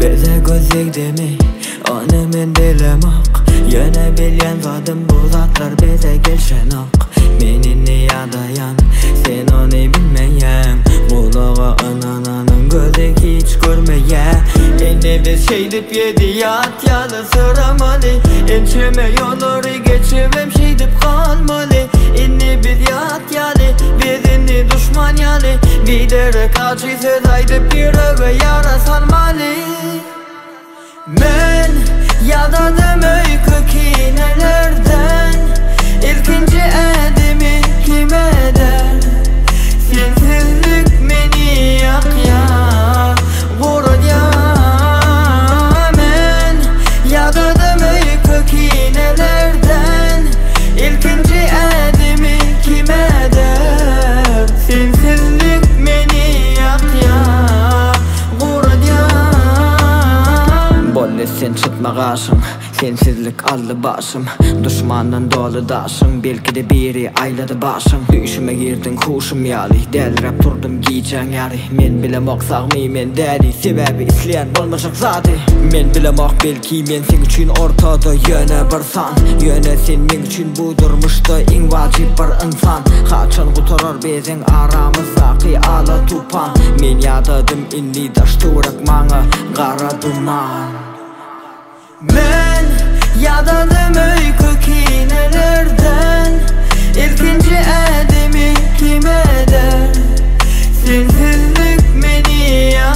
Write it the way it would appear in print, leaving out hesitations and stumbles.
Bize gözlükdemi onu men bilemek. Yine bilyen zadım bu zatlar bize gelşen ak. Menini yadayan sen onu bilmeyen. Kulağa anananın gözü hiç görmeye. Eni biz şeydip yedi yat yalı sıramalı. Ençeme yolları geçirmem şeydip kalmalı. Eni biz yat yalı bizini düşman yalı. Giderek acı söz aydıp yüreğe yara sarmalı. Men yadadım öykü kinelerden. İlkinci edimi kim eder? Sensizlik beni yak ya, vurur ya. Men yadadım öykü kinelerden. İlkinci edimi kim eder? Sensizlik beni yak ya, vurur ya. Bolle sen çıtma karşım, sensizlik aldı başım. Düşmandan dolu daşım, belki de biri ayladı başım. Düşüme girdin kuşum yali, delirip durdum giyeceğin yari. Men bilemek sağmay men deli, sebebi isleyen olmayacak zati. Men bilemek belki men sen için ortada yöne bir san. Yöne sen men için budurmuştu en vacip bir insan. Kaçan kurtarır bizim aramızdaki ala tupan. Men yadadım inni daşturak mana kara duman. Men yadadım öykü kinelerden. İlkinci edimi kim eder? Sensizlik beni yak